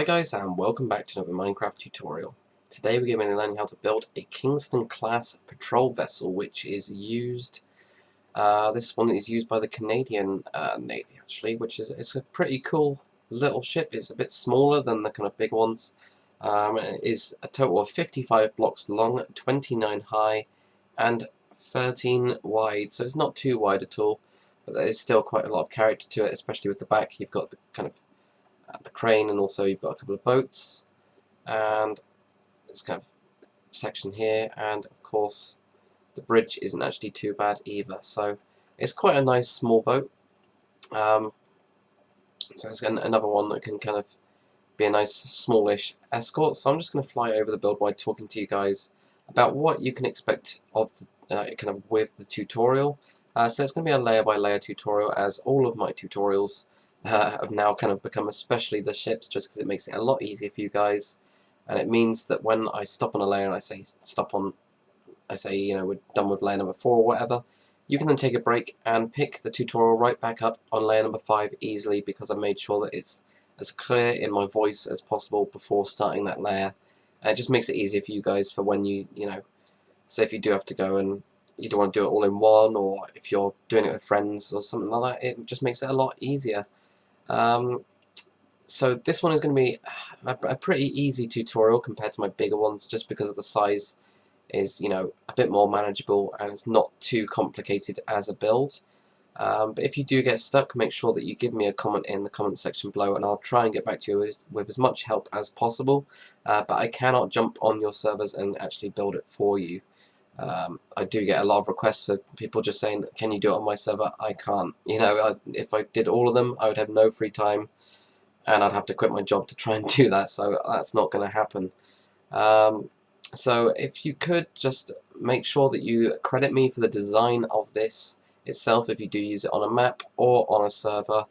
Hi guys, and welcome back to another Minecraft tutorial. Today we're going to be learning how to build a Kingston-Class patrol vessel, which is used, this one is used by the Canadian Navy actually, which is it's a pretty cool little ship. It's a bit smaller than the kind of big ones. It is a total of 55 blocks long, 29 high, and 13 wide, so it's not too wide at all, but there is still quite a lot of character to it, especially with the back. You've got the kind of the crane, and also you've got a couple of boats, and this kind of section here, and of course the bridge isn't actually too bad either, so it's quite a nice small boat. So it's another one that can kind of be a nice smallish escort. So I'm just going to fly over the build while talking to you guys about what you can expect of the, kind of with the tutorial. So it's going to be a layer by layer tutorial, as all of my tutorials have now kind of become, especially the ships, just because it makes it a lot easier for you guys, and it means that when I stop on a layer and I say stop on, I say, you know, we're done with layer number 4 or whatever, you can then take a break and pick the tutorial right back up on layer number 5 easily, because I made sure that it's as clear in my voice as possible before starting that layer, and it just makes it easier for you guys for when you know, say if you do have to go and you don't want to do it all in one, or if you're doing it with friends or something like that, it just makes it a lot easier. So this one is going to be a pretty easy tutorial compared to my bigger ones, just because of the size is, you know, a bit more manageable and it's not too complicated as a build. But if you do get stuck, make sure that you give me a comment in the comment section below, and I'll try and get back to you with as much help as possible. But I cannot jump on your servers and actually build it for you. I do get a lot of requests for people just saying, can you do it on my server? I can't. You know, if I did all of them, I would have no free time, and I'd have to quit my job to try and do that, so that's not going to happen. So if you could just make sure that you credit me for the design of this itself, if you do use it on a map or on a server,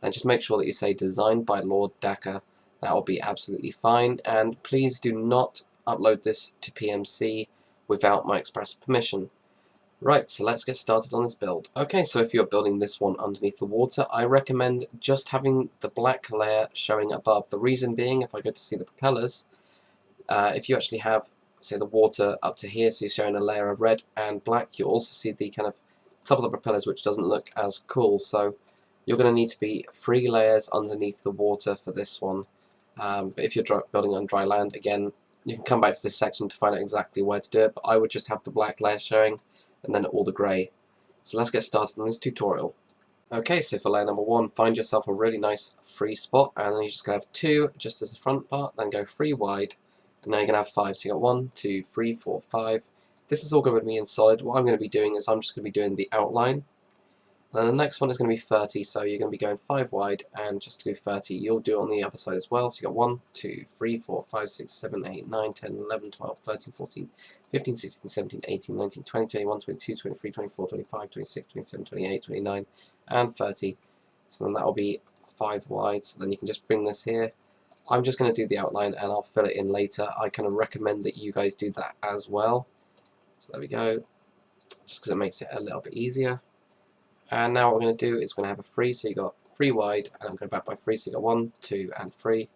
and just make sure that you say designed by Lord Daka. That will be absolutely fine, and please do not upload this to PMC without my express permission. Right, so let's get started on this build. Okay, so if you're building this one underneath the water, I recommend just having the black layer showing above. The reason being, if I go to see the propellers, if you actually have, say, the water up to here, so you're showing a layer of red and black, you'll also see the kind of top of the propellers, which doesn't look as cool. So you're going to need to be 3 layers underneath the water for this one. But if you're building on dry land, again, you can come back to this section to find out exactly where to do it, but I would just have the black layer showing and then all the grey. So let's get started on this tutorial. Okay, so for layer number 1, find yourself a really nice free spot, and then you're just going to have 2 just as the front part, then go 3 wide, and now you're going to have 5. So you got 1, 2, 3, 4, 5. This is all going to be in solid. What I'm going to be doing is I'm just going to be doing the outline. And then the next one is going to be 30, so you're going to be going 5 wide, and just to do 30, you'll do it on the other side as well. So you got 1, 2, 3, 4, 5, 6, 7, 8, 9, 10, 11, 12, 13, 14, 15, 16, 17, 18, 19, 20, 21, 22, 23, 24, 25, 26, 27, 28, 29, and 30. So then that will be 5 wide, so then you can just bring this here. I'm just going to do the outline and I'll fill it in later. I kind of recommend that you guys do that as well. So there we go, just because it makes it a little bit easier. And now what we're going to do is we're going to have a 3, so you got 3 wide, and I'm going back by 3, so you got 1, 2, and 3,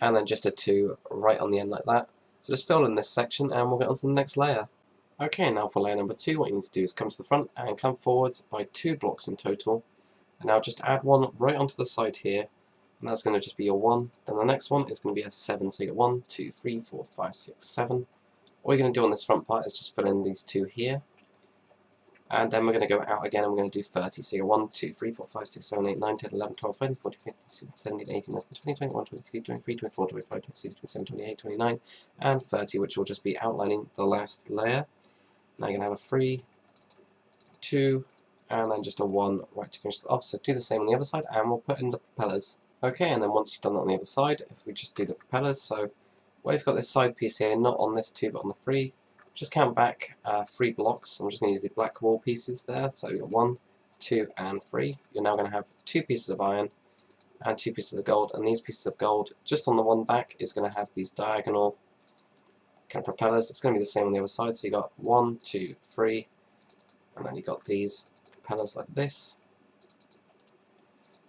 and then just a 2 right on the end like that. So just fill in this section, and we'll get on to the next layer. Okay, now for layer number 2, what you need to do is come to the front and come forwards by 2 blocks in total, and now just add 1 right onto the side here, and that's going to just be your 1. Then the next one is going to be a 7, so you got 1, 2, 3, 4, 5, 6, 7. What you're going to do on this front part is just fill in these 2 here. And then we're going to go out again and we're going to do 30. So you're 1, 2, 3, 4, 5, 6, 7, 8, 9, 10, 11, 12, 13, 14, 15, 16, 17, 18, 19, 20, 21, 22, 23, 24, 25, 26, 27, 28, 29, and 30, which will just be outlining the last layer. Now you're going to have a 3, 2, and then just a 1 right to finish it off. So do the same on the other side, and we'll put in the propellers. Okay, and then once you've done that on the other side, if we just do the propellers, so where you've got this side piece here, not on this 2 but on the 3, just count back 3 blocks. I'm just going to use the black wall pieces there. So you've got 1, 2, and 3. You're now going to have 2 pieces of iron and 2 pieces of gold. And these pieces of gold, just on the one back, is going to have these diagonal kind of propellers. It's going to be the same on the other side. So you've got 1, 2, 3, and then you've got these propellers like this.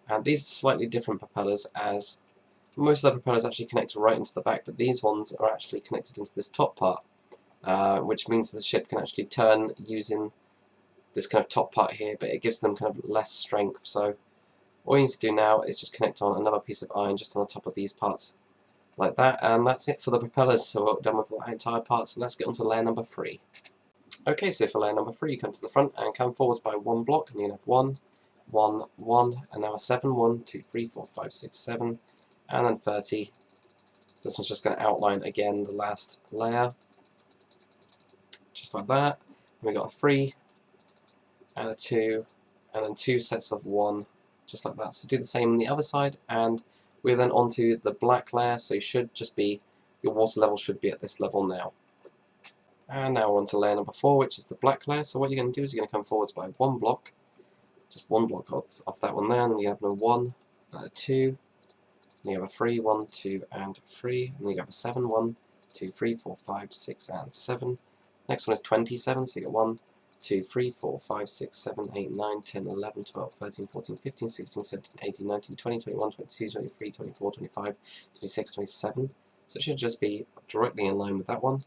And these are slightly different propellers, as Most of the propellers actually connect right into the back, but these ones are actually connected into this top part, which means the ship can actually turn using this kind of top part here, but it gives them kind of less strength. So all you need to do now is just connect on another piece of iron just on the top of these parts, like that, and that's it for the propellers. So we're done with the entire part, so let's get on to layer number 3. Okay, so for layer number 3, you come to the front and come forwards by 1 block, and you have 1, 1, 1, and now a 7, 1, 2, 3, 4, 5, 6, 7, and then 30. So this one's just going to outline again the last layer, just like that. And we got a 3, and a 2, and then 2 sets of 1, just like that. So do the same on the other side, and we're then onto the black layer, so you should just be, your water level should be at this level now. And now we're on to layer number 4, which is the black layer. So what you're going to do is you're going to come forwards by 1 block, just 1 block off that one there, and then you have a 1, and a 2, and you have a 3, 1, 2, and 3, and then you have a 7, 1, 2, 3, 4, 5, 6, and 7. Next one is 27, so you get 1, 2, 3, 4, 5, 6, 7, 8, 9, 10, 11, 12, 13, 14, 15, 16, 17, 18, 19, 20, 21, 22, 23, 24, 25, 26, 27. So it should just be directly in line with that one.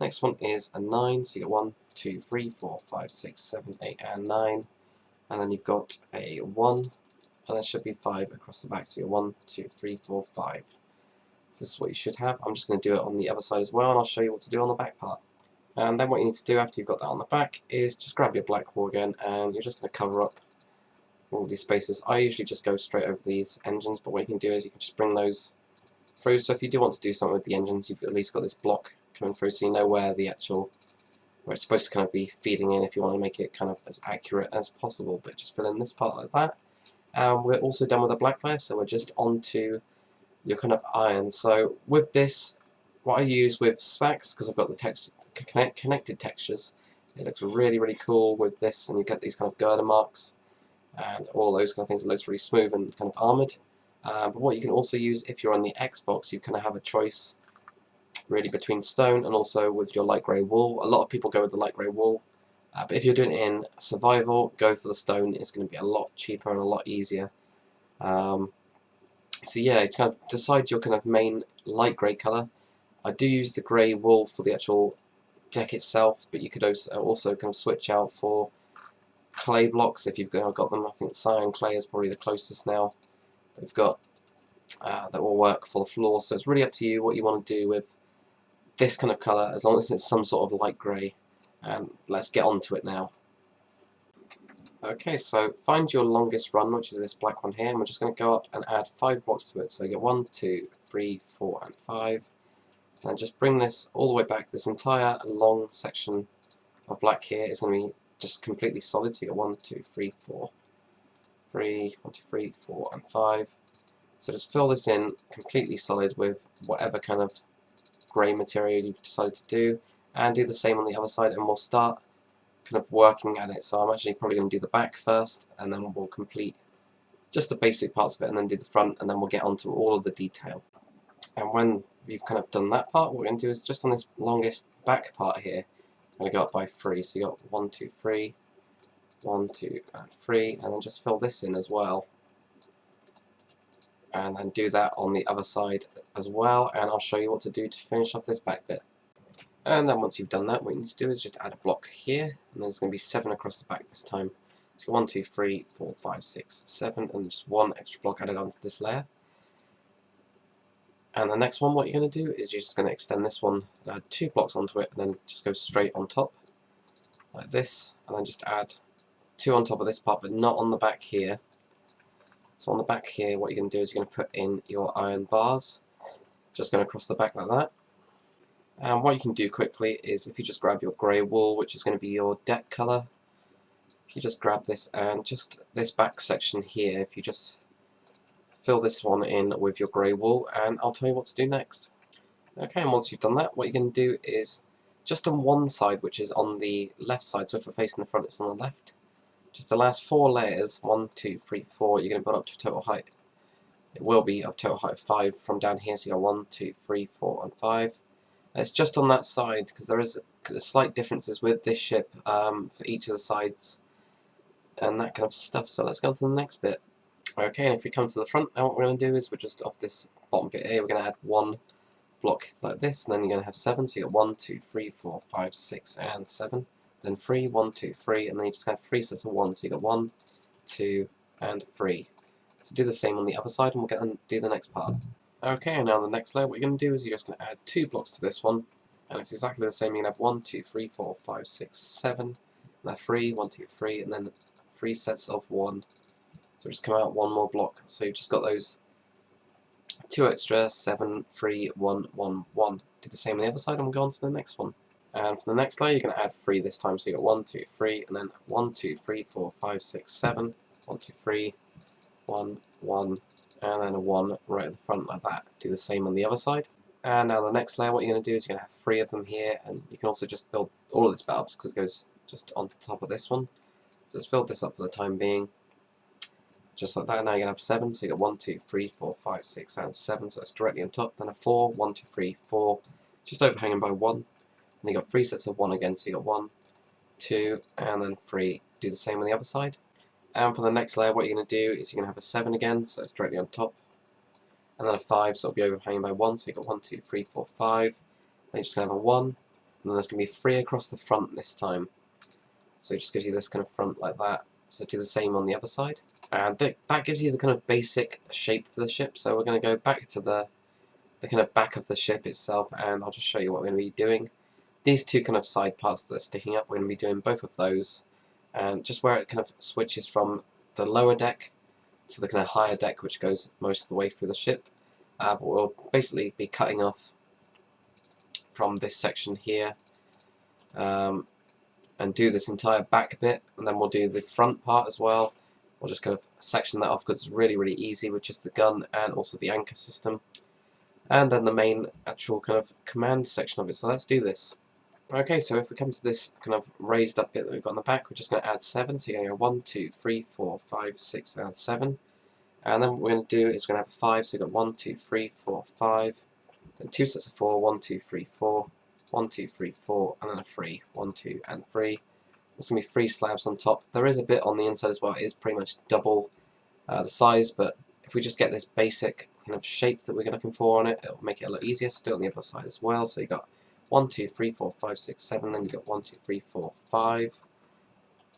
Next one is a 9, so you get 1, 2, 3, 4, 5, 6, 7, 8, and 9. And then you've got a 1, and there should be 5 across the back, so you're 1, 2, 3, 4, 5. So this is what you should have. I'm just going to do it on the other side as well, and I'll show you what to do on the back part. And then what you need to do after you've got that on the back is just grab your black wool again, and you're just going to cover up all these spaces. I usually just go straight over these engines, but what you can do is you can just bring those through. So if you do want to do something with the engines, you've at least got this block coming through, so you know where it's supposed to kind of be feeding in if you want to make it kind of as accurate as possible. But just fill in this part like that. We're also done with the black layer, so we're just onto your kind of iron. So with this, what I use with Sphax, because I've got the connected textures, it looks really, really cool with this, and you get these kind of girder marks and all those kind of things. It looks really smooth and kind of armoured. But what you can also use if you're on the Xbox, you kind of have a choice really between stone and also with your light grey wool. A lot of people go with the light grey wool, but if you're doing it in survival, go for the stone. It's going to be a lot cheaper and a lot easier. So yeah, you kind of decide your kind of main light grey colour. I do use the grey wool for the actual deck itself, but you could also kind of switch out for clay blocks if you've got them. I think cyan clay is probably the closest now that we've got that will work for the floor. So it's really up to you what you want to do with this kind of colour, as long as it's some sort of light grey. And let's get on to it now. Okay, so find your longest run, which is this black one here, and we're just going to go up and add 5 blocks to it. So you get 1, 2, 3, 4, and 5. And just bring this all the way back. This entire long section of black here is going to be just completely solid. So you get 1, 2, 3, 4, 3, 1, 2, 3, 4, and 5. So just fill this in completely solid with whatever kind of grey material you've decided to do, and do the same on the other side, and we'll start kind of working at it. So I'm actually probably going to do the back first, and then we'll complete just the basic parts of it, and then do the front, and then we'll get onto all of the detail. And when we've kind of done that part, what we're going to do is just on this longest back part here, I'm going to go up by 3. So you got 1, 2, 3, 1, 2, and 3, and then just fill this in as well. And then do that on the other side as well, and I'll show you what to do to finish off this back bit. And then once you've done that, what you need to do is just add a block here, and then it's going to be 7 across the back this time. So 1, 2, 3, 4, 5, 6, 7, and just 1 extra block added onto this layer. And the next one, what you're going to do is you're just going to extend this one, add 2 blocks onto it, and then just go straight on top, like this, and then just add 2 on top of this part, but not on the back here. So on the back here, what you're going to do is you're going to put in your iron bars, just going across the back like that. And what you can do quickly is if you just grab your grey wool, which is going to be your deck colour, if you just grab this and just this back section here, if you just fill this one in with your grey wool, and I'll tell you what to do next. Okay, and once you've done that, what you're going to do is just on one side, which is on the left side, so if we're facing the front, it's on the left. Just the last 4 layers, 1, 2, 3, 4, you're going to put up to total height. It will be of total height of 5 from down here, so you got 1, 2, 3, 4, and 5. And it's just on that side, because there is slight differences with this ship for each of the sides and that kind of stuff. So let's go on to the next bit. Okay, and if we come to the front, now what we're going to do is we're just off this bottom bit here, we're going to add one block like this, and then you're going to have 7, so you got 1, 2, 3, 4, 5, 6, and 7. Then 3, 1, 2, 3, and then you just have 3 sets of 1, so you got 1, 2, and 3. So do the same on the other side, and we'll get and do the next part. Okay, and now the next layer, what you're going to do is you're just going to add 2 blocks to this one, and it's exactly the same. You're going to have 1, 2, 3, 4, 5, 6, 7, and then 3, 1, 2, 3, and then 3 sets of 1. So just come out 1 more block. So you've just got those 2 extra, 7, 3, 1, 1, 1. Do the same on the other side, and we'll go on to the next one. And for the next layer, you're going to add 3 this time. So you got 1, 2, 3, and then 1, 2, 3, 4, 5, 6, 7, 1, 2, 3, 1, 1, and then a 1 right at the front like that. Do the same on the other side. And now the next layer, what you're going to do is you're going to have 3 of them here, and you can also just build all of this up because it goes just onto the top of this one. So let's build this up for the time being. Just like that. Now you're going to have 7, so you got 1, 2, 3, 4, 5, 6, and 7, so it's directly on top. Then a 4, 1, 2, 3, 4, just overhanging by 1. And you got 3 sets of 1 again, so you got 1, 2, and then 3. Do the same on the other side. And for the next layer, what you're going to do is you're going to have a 7 again, so it's directly on top. And then a 5, so it'll be overhanging by 1, so you got 1, 2, 3, 4, 5. Then you're just going to have a 1, and then there's going to be 3 across the front this time. So it just gives you this kind of front like that. So do the same on the other side. And that gives you the kind of basic shape for the ship. So we're going to go back to the kind of back of the ship itself, and I'll just show you what we're going to be doing. These 2 kind of side parts that are sticking up, we're going to be doing both of those. And just where it kind of switches from the lower deck to the kind of higher deck, which goes most of the way through the ship. But we'll basically be cutting off from this section here. And do this entire back bit, and then we'll do the front part as well. We'll just kind of section that off because it's really, really easy with just the gun and also the anchor system. And then the main actual kind of command section of it. So let's do this. Okay, so if we come to this kind of raised up bit that we've got on the back, we're just going to add 7. So you're going to go 1, 2, 3, 4, 5, 6, and 7. And then what we're going to do is we're going to have 5. So you've got 1, 2, 3, 4, 5. Then 2 sets of 4, 1, 2, 3, 4. 1, 2, 3, 4, and then a 3. 1, 2, and 3. There's going to be 3 slabs on top. There is a bit on the inside as well. It is pretty much double the size, but if we just get this basic kind of shape that we're looking for on it, it'll make it a lot easier. So do it on the other side as well. So you got 1, 2, 3, 4, 5, 6, 7. Then you got 1, 2, 3, 4, 5.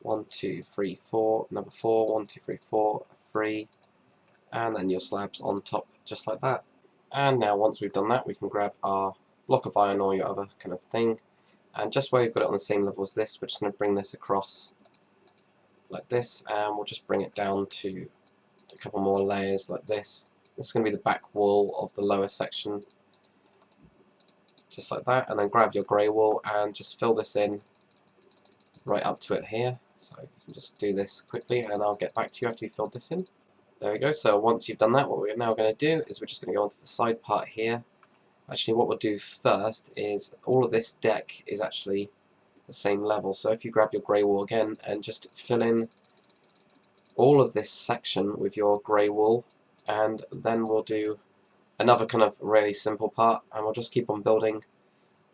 1, 2, 3, 4. Number 4. 1, 2, 3, 4. 3. And then your slabs on top, just like that. And now once we've done that, we can grab our block of iron or your other kind of thing, and just where we've got it on the same level as this, we're just going to bring this across like this, and we'll just bring it down to a couple more layers like this. This is going to be the back wall of the lower section, just like that, and then grab your grey wool and just fill this in right up to it here. So you can just do this quickly, and I'll get back to you after you've filled this in. There we go. So once you've done that, what we're now going to do is we're just going to go onto the side part here. Actually, what we'll do first is all of this deck is actually the same level. So if you grab your grey wool again and just fill in all of this section with your grey wool, and then we'll do another kind of really simple part, and we'll just keep on building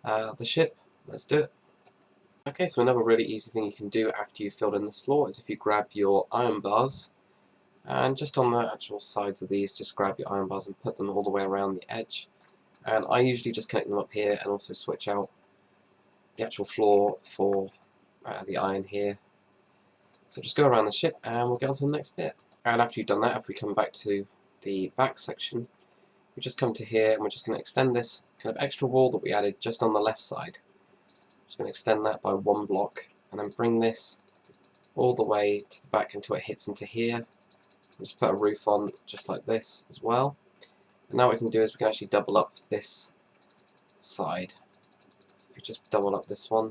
the ship. Let's do it. Okay, so another really easy thing you can do after you've filled in this floor is if you grab your iron bars, and just on the actual sides of these, just grab your iron bars and put them all the way around the edge. And I usually just connect them up here and also switch out the actual floor for the iron here. So just go around the ship and we'll get on to the next bit. And after you've done that, if we come back to the back section, we just come to here and we're just going to extend this kind of extra wall that we added just on the left side. Just going to extend that by 1 block and then bring this all the way to the back until it hits into here. Just put a roof on just like this as well. And now what we can do is we can actually double up this side. So if we just double up this one,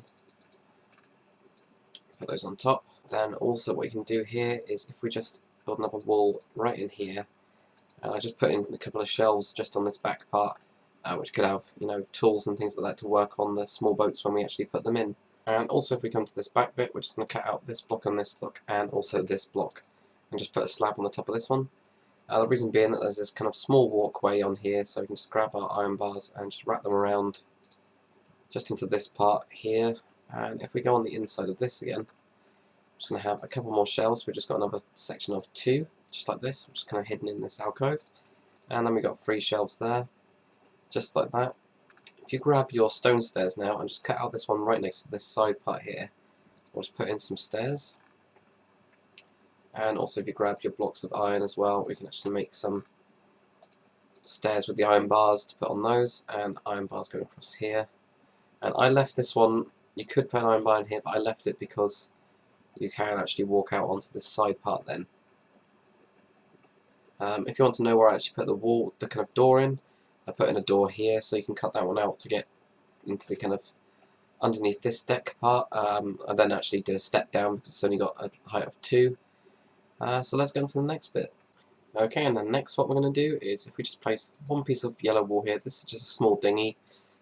put those on top. Then also what you can do here is if we just build another wall right in here, I just put in a couple of shelves just on this back part, which could have, you know, tools and things like that to work on the small boats when we actually put them in. And also if we come to this back bit, we're just going to cut out this block and this block and also this block and just put a slab on the top of this one. The reason being that there's this kind of small walkway on here, so we can just grab our iron bars and just wrap them around just into this part here. And if we go on the inside of this again, I'm just going to have a couple more shelves. We've just got another section of 2, just like this, just kind of hidden in this alcove. And then we got 3 shelves there, just like that. If you grab your stone stairs now and just cut out this one right next to this side part here, we'll just put in some stairs. And also if you grab your blocks of iron as well, we can actually make some stairs with the iron bars to put on those, and iron bars going across here. And I left this one, you could put an iron bar in here, but I left it because you can actually walk out onto this side part then. If you want to know where I actually put the kind of door in, I put in a door here, so you can cut that one out to get into the kind of underneath this deck part. I then actually did a step down because it's only got a height of 2. So let's go on to the next bit. Okay, and then next what we're going to do is if we just place one piece of yellow wall here, this is just a small dinghy.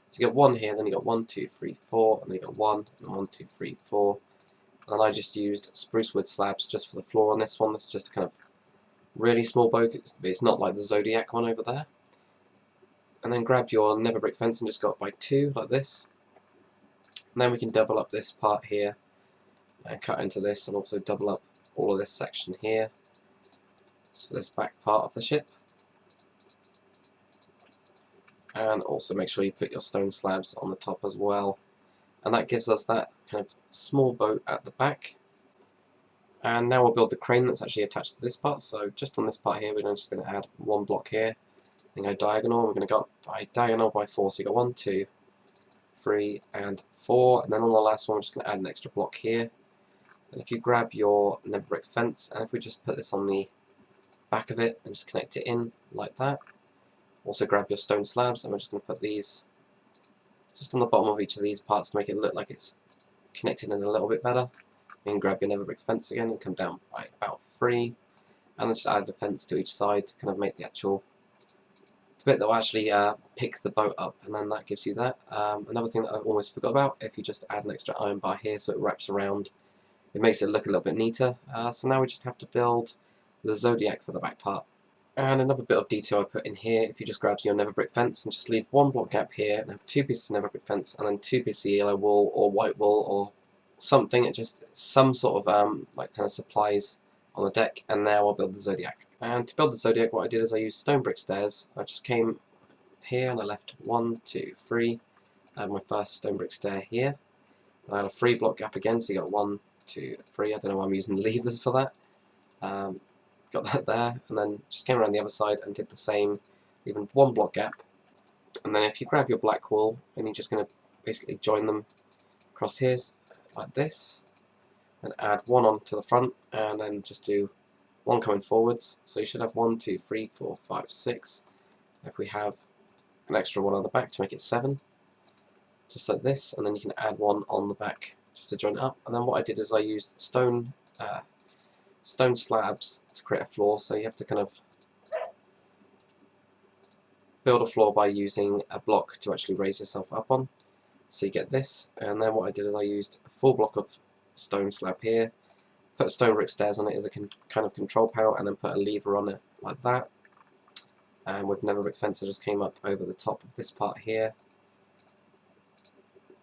So you got 1 here, then you got 1, 2, 3, 4, and then you got 1, and 1, 2, 3, 4. And I just used spruce wood slabs just for the floor on this one. This is just a kind of really small boat. It's not like the Zodiac one over there. And then grab your nether brick fence and just go up by 2 like this. And then we can double up this part here and cut into this, and also double up all of this section here. So this back part of the ship. And also make sure you put your stone slabs on the top as well. And that gives us that kind of small boat at the back. And now we'll build the crane that's actually attached to this part. So just on this part here, we're just going to add 1 block here. Then go diagonal. We're going to go up by diagonal by 4. So you got 1, 2, 3, and 4. And then on the last one, we're just going to add an extra block here. And if you grab your nether brick fence, and if we just put this on the back of it and just connect it in like that. Also grab your stone slabs, and we're just going to put these just on the bottom of each of these parts to make it look like it's connected in a little bit better. You can grab your nether brick fence again and come down by about 3, and then just add a fence to each side to kind of make the actual bit that will actually pick the boat up, and then that gives you that. Another thing that I almost forgot about, if you just add an extra iron bar here so it wraps around, it makes it look a little bit neater. So now we just have to build the Zodiac for the back part. And another bit of detail I put in here, if you just grab your nether brick fence and just leave 1 block gap here and have 2 pieces of nether brick fence and then 2 pieces of yellow wool or white wool or something, it just some sort of like kind of supplies on the deck, and now I'll build the Zodiac. And to build the Zodiac, what I did is I used stone brick stairs. I just came here and I left 1, 2, 3. I had my first stone brick stair here. I had a 3 block gap again, so you got 1, 2, 3. I don't know why I'm using levers for that. Got that there, and then just came around the other side and did the same, even 1 block gap. And then if you grab your black wool, and you're just going to basically join them across here like this, and add 1 onto the front, and then just do 1 coming forwards. So you should have 1, 2, 3, 4, 5, 6. If we have an extra 1 on the back to make it 7, just like this, and then you can add 1 on the back just to join it up. And then what I did is I used stone slabs to create a floor, so you have to kind of build a floor by using a block to actually raise yourself up on. So you get this, and then what I did is I used a full block of stone slab here, put stone brick stairs on it as a kind of control panel, and then put a lever on it like that. And with nether brick fence I just came up over the top of this part here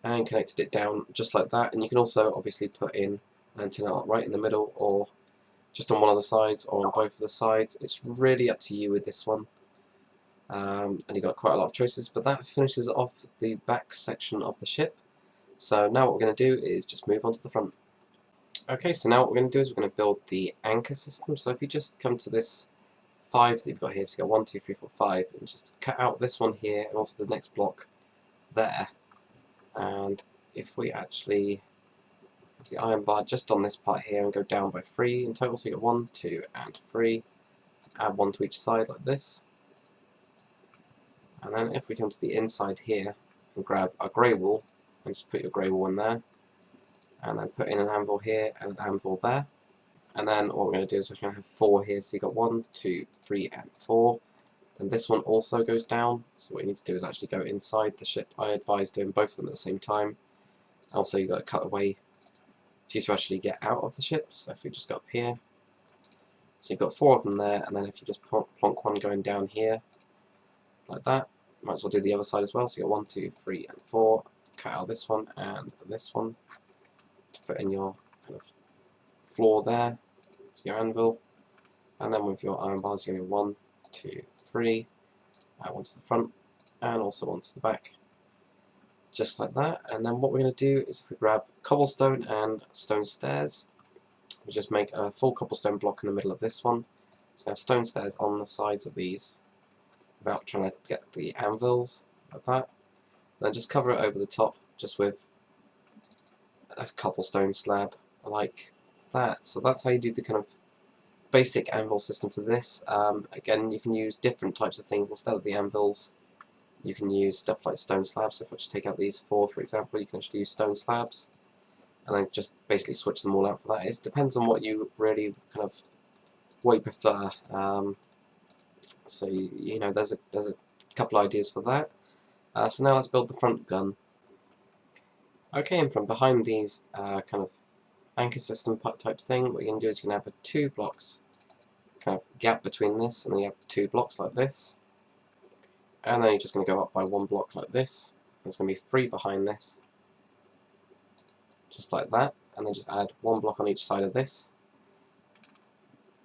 and connected it down just like that. And you can also obviously put in an antenna right in the middle, or just on one of the sides, or on both of the sides. It's really up to you with this one. And you've got quite a lot of choices, but that finishes off the back section of the ship. So now what we're going to do is just move on to the front. Okay, so now what we're going to do is we're going to build the anchor system. So if you just come to this 5 that you've got here, so you've got 1, 2, 3, 4, 5, and just cut out this one here, and also the next block there. And if we actually have the iron bar just on this part here and go down by 3 in total, so you get 1, 2, and 3. Add 1 to each side like this. And then if we come to the inside here and grab our grey wool, and just put your grey wool in there, and then put in an anvil here and an anvil there. And then what we're going to do is we're going to have 4 here, so you've got 1, 2, 3, and 4. Then this one also goes down, so what you need to do is actually go inside the ship. I advise doing both of them at the same time. Also you've got to cut away for you to actually get out of the ship, so if we just go up here, so you've got 4 of them there, and then if you just plonk 1 going down here, like that, might as well do the other side as well, so you've got 1, 2, 3, and 4, cut out this one and this one, to put in your kind of floor there, so your anvil, and then with your iron bars you're going to 1, 2, 3, one to the front, and also one to the back. Just like that. And then what we're going to do is if we grab cobblestone and stone stairs, we just make a full cobblestone block in the middle of this one. So we have stone stairs on the sides of these without trying to get the anvils, like that. And then just cover it over the top just with a cobblestone slab like that. So that's how you do the kind of basic anvil system for this. Again, you can use different types of things instead of the anvils. You can use stuff like stone slabs. So if I just take out these 4, for example, you can actually use stone slabs, and then just basically switch them all out for that. It depends on what you really kind of what you prefer. So you know, there's a couple ideas for that. So now let's build the front gun. Okay, and from behind these kind of anchor system type thing, what you're going to do is you're going to have 2 blocks kind of gap between this, and then you have 2 blocks like this, and then you're just going to go up by 1 block like this. There's going to be 3 behind this, just like that, and then just add 1 block on each side of this.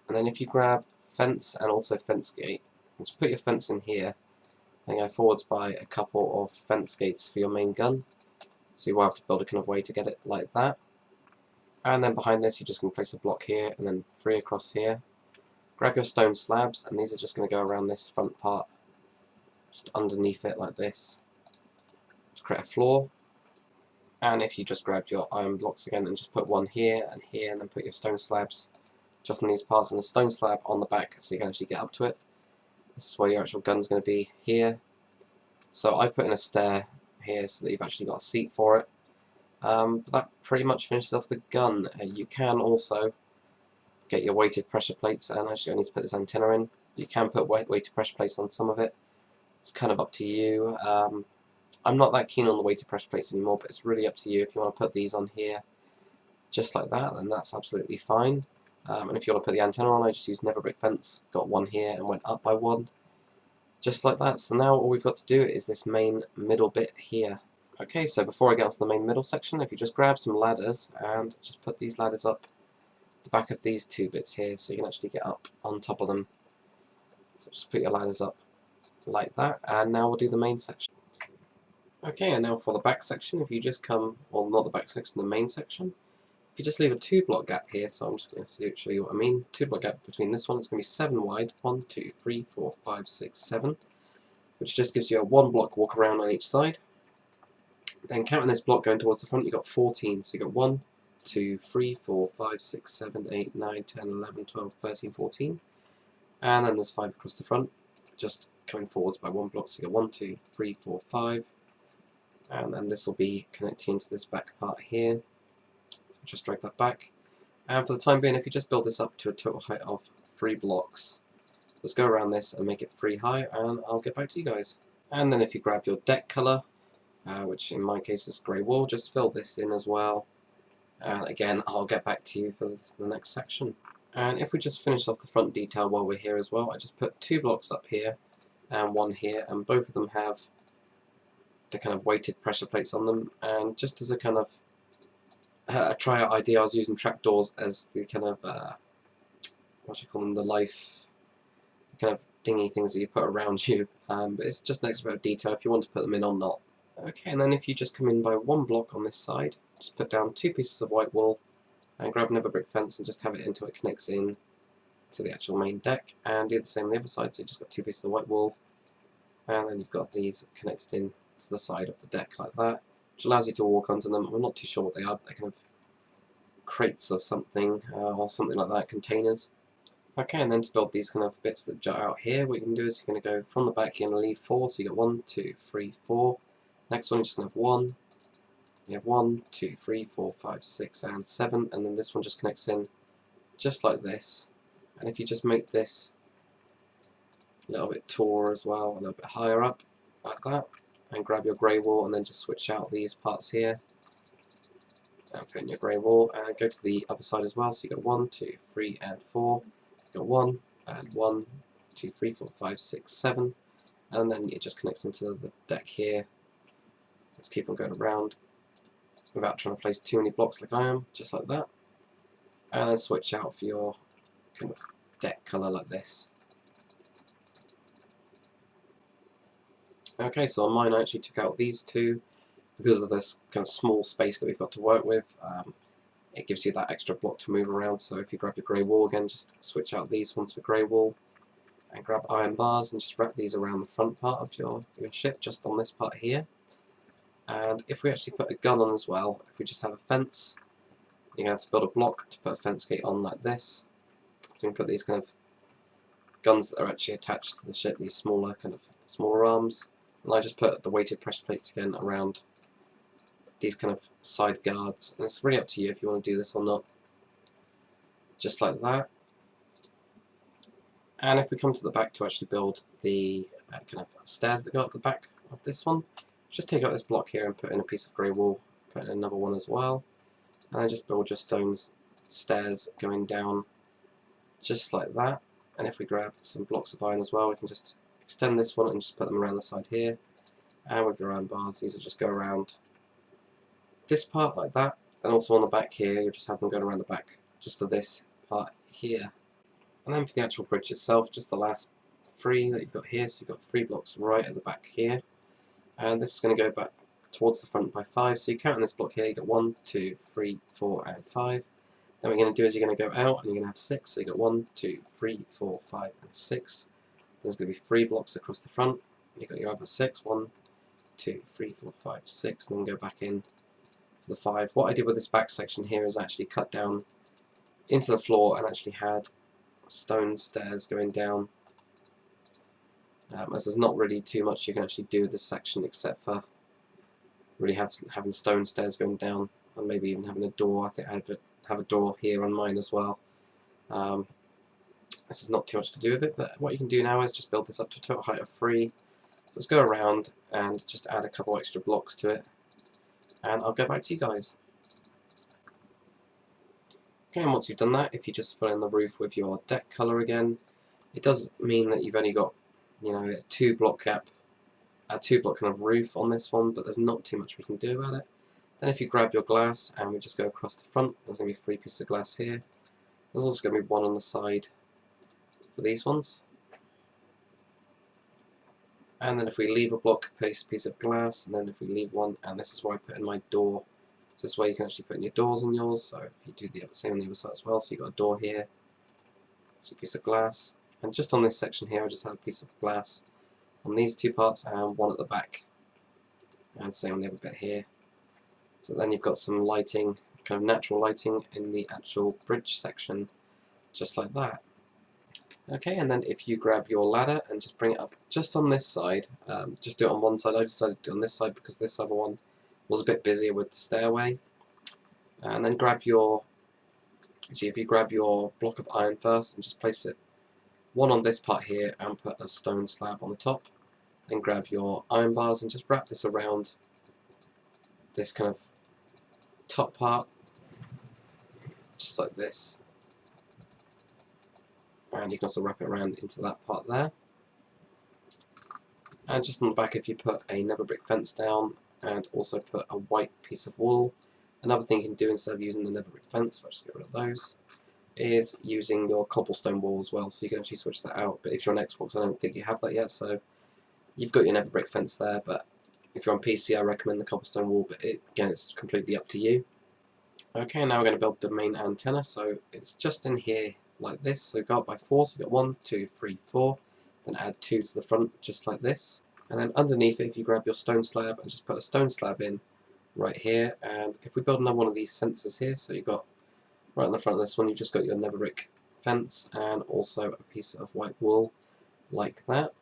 And then if you grab fence and also fence gate, just put your fence in here, and go forwards by a couple of fence gates for your main gun. So you will have to build a kind of way to get it like that. And then behind this, you're just going to place a block here, and then 3 across here. Grab your stone slabs, and these are just going to go around this front part, just underneath it like this, to create a floor. And if you just grab your iron blocks again, and just put 1 here, and then put your stone slabs just on these parts, and the stone slab on the back, so you can actually get up to it. This is where your actual gun's going to be here. So I put in a stair here so that you've actually got a seat for it. But that pretty much finishes off the gun. You can also get your weighted pressure plates, and actually I need to put this antenna in. You can put weighted pressure plates on some of it. It's kind of up to you. I'm not that keen on the weighted pressure plates anymore, but it's really up to you. If you want to put these on here just like that, then that's absolutely fine. And if you want to put the antenna on, I just used never brick fence, got 1 here and went up by 1. Just like that. So now all we've got to do is this main middle bit here. Okay, so before I get onto the main middle section, if you just grab some ladders and just put these ladders up the back of these 2 bits here, so you can actually get up on top of them. So just put your ladders up like that, and now we'll do the main section. Okay, and now for the back section, if you just come, well, not the back section, the main section. If you just leave a 2 block gap here, so I'm just going to show you what I mean. 2 block gap between this one, it's going to be 7 wide. 1, 2, 3, 4, 5, 6, 7, which just gives you a 1 block walk around on each side. Then counting this block going towards the front, you've got 14. So you've got 1, 2, 3, 4, 5, 6, 7, 8, 9, 10, 11, 12, 13, 14. And then there's 5 across the front, just coming forwards by 1 block. So you've got 1, 2, 3, 4, 5. And then this will be connecting to this back part here. So just drag that back. And for the time being, if you just build this up to a total height of 3 blocks, let's go around this and make it 3 high, and I'll get back to you guys. And then if you grab your deck colour, which in my case is grey wool, just fill this in as well. And again, I'll get back to you for the next section. And if we just finish off the front detail while we're here as well, I just put 2 blocks up here and 1 here, and both of them have the kind of weighted pressure plates on them. And just as a kind of a tryout idea, I was using trapdoors as the kind of what do you call them, the life kind of dingy things that you put around you. But it's just an extra bit of detail if you want to put them in or not. Okay, and then if you just come in by 1 block on this side, just put down 2 pieces of white wool and grab another brick fence and just have it until it connects in to the actual main deck, and do the same on the other side. So you've just got 2 pieces of white wool, and then you've got these connected in to the side of the deck like that, which allows you to walk onto them. I'm not too sure what they are. They're kind of crates of something, or something like that, containers. Okay, and then to build these kind of bits that jut out here, what you can do is you're going to go from the back, you're going to leave 4, so you got 1, 2, 3, 4. Next one, you're just going to have 1. You have 1, 2, 3, 4, 5, 6, and 7, and then this one just connects in just like this. And if you just make this a little bit taller as well, a little bit higher up, like that, and grab your grey wool and then just switch out these parts here, and put in your grey wool, and go to the other side as well. So you got 1, 2, 3, and 4. You got 1, and 1, 2, 3, 4, 5, 6, 7, and then it just connects into the deck here. So let's keep on going around without trying to place too many blocks like I am, just like that. And then switch out for your kind of deck colour like this. Okay, so on mine I actually took out these two because of this kind of small space that we've got to work with. It gives you that extra block to move around, so if you grab your grey wool again, just switch out these ones for grey wool, and grab iron bars and just wrap these around the front part of your ship, just on this part here. And if we actually put a gun on as well, if we just have a fence, you're going to have to build a block to put a fence gate on like this. So we can put these kind of guns that are actually attached to the ship, these smaller arms. And I just put the weighted pressure plates again around these kind of side guards, and it's really up to you if you want to do this or not. Just like that. And if we come to the back to actually build the kind of stairs that go up the back of this one, just take out this block here and put in a piece of grey wool, put in another one as well, and then just build your stairs going down just like that. And if we grab some blocks of iron as well, we can just extend this one and just put them around the side here. And with your iron bars, these will just go around this part like that, and also on the back here, you'll just have them going around the back just to this part here. And then for the actual bridge itself, just the last three that you've got here, so you've got 3 blocks right at the back here, and this is going to go back towards the front by 5, so you count on this block here, you got 1, 2, 3, 4 and 5. Then what you're going to do is you're going to go out and you're going to have 6, so you've got 1, 2, 3, 4, 5 and 6. There's going to be 3 blocks across the front, you've got your other 6, 1, 2, 3, 4, 5, 6, and then go back in for the 5. What I did with this back section here is actually cut down into the floor and actually had stone stairs going down, as there's not really too much you can actually do with this section except for really having stone stairs going down, and maybe even having a door. I think I have a door here on mine as well. This is not too much to do with it, but what you can do now is just build this up to a total height of 3. So let's go around and just add a couple extra blocks to it, and I'll go back to you guys. Okay, and once you've done that, if you just fill in the roof with your deck colour again, it does mean that you've only got, you know, a 2 block gap, a 2 block kind of roof on this one, but there's not too much we can do about it. Then if you grab your glass and we just go across the front, there's going to be 3 pieces of glass here. There's also going to be 1 on the side for these ones. And then if we leave a block, piece of glass, and then if we leave 1, and this is where I put in my door. So this way you can actually put in your doors on yours, so if you do the same on the other side as well, so you've got a door here, so a piece of glass, and just on this section here I just have a piece of glass on these 2 parts and 1 at the back, and same on the other bit here. So then you've got some lighting, kind of natural lighting in the actual bridge section, just like that. Okay, and then if you grab your ladder and just bring it up just on this side, just do it on one side. I decided to do it on this side because this other one was a bit busier with the stairway. And then grab your, if you grab your block of iron first and just place it 1 on this part here and put a stone slab on the top. Then grab your iron bars and just wrap this around this kind of top part, just like this. And you can also wrap it around into that part there. And just on the back, if you put a nether brick fence down and also put a white piece of wool. Another thing you can do instead of using the nether brick fence, so I'll just get rid of those, is using your cobblestone wall as well, so you can actually switch that out. But if you're on Xbox, I don't think you have that yet, so you've got your nether brick fence there, but if you're on PC I recommend the cobblestone wall, but again it's completely up to you. Okay, now we're going to build the main antenna, so it's just in here like this, so go up by 4, so you've got 1, 2, 3, 4, then add 2 to the front just like this, and then underneath it if you grab your stone slab and just put a stone slab in right here, and if we build another one of these sensors here, so you've got right on the front of this one you've just got your nether brick fence and also a piece of white wool like that,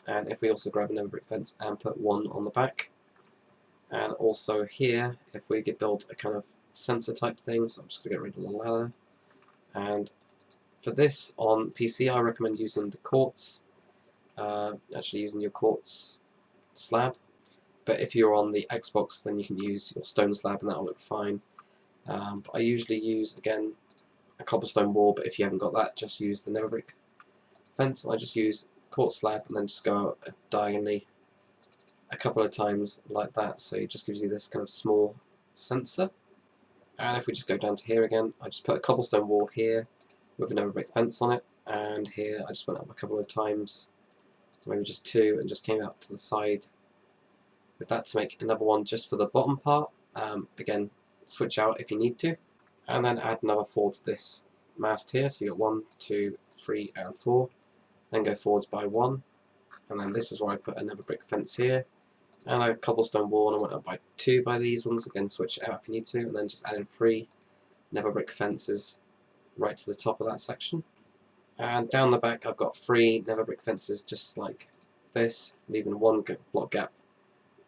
and if we also grab a nether brick fence and put 1 on the back, and also here if we could build a kind of sensor type thing, so I'm just going to get rid of the ladder. And for this on PC I recommend using the quartz, actually using your quartz slab, but if you're on the Xbox then you can use your stone slab and that'll look fine. But I usually use again a cobblestone wall, but if you haven't got that just use the nether brick fence. I just use quartz slab and then just go out diagonally a couple of times like that, so it just gives you this kind of small sensor. And if we just go down to here again, I just put a cobblestone wall here with a nether brick fence on it, and here I just went up a couple of times, maybe just 2, and just came out to the side with that to make another one just for the bottom part. Again, switch out if you need to, and then add another 4 to this mast here. So you got 1, 2, 3, and 4. Then go forwards by 1, and then this is where I put another brick fence here, and a cobblestone wall, and I went up by 2 by these ones. Again, switch it out if you need to, and then just add in 3 nether brick fences right to the top of that section. And down the back I've got 3 nether brick fences just like this, leaving 1 block gap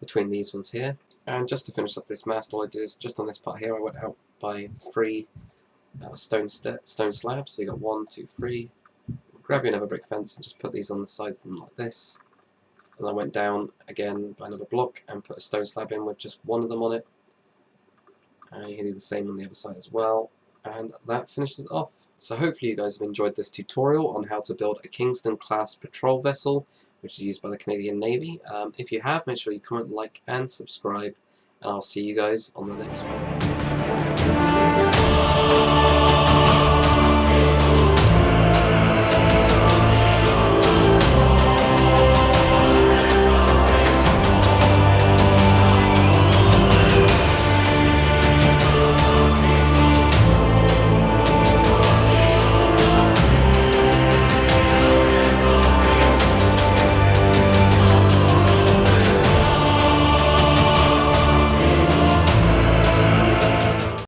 between these ones here. And just to finish off this mast, all I did is just on this part here I went out by 3 stone slabs. So you got 1, 2, 3. Grab your nether brick fence and just put these on the sides of them like this. And I went down again by another block and put a stone slab in with just 1 of them on it. And you can do the same on the other side as well. And that finishes it off. So hopefully you guys have enjoyed this tutorial on how to build a Kingston-Class patrol vessel, which is used by the Canadian Navy. If you have, make sure you comment, like, and subscribe, and I'll see you guys on the next one.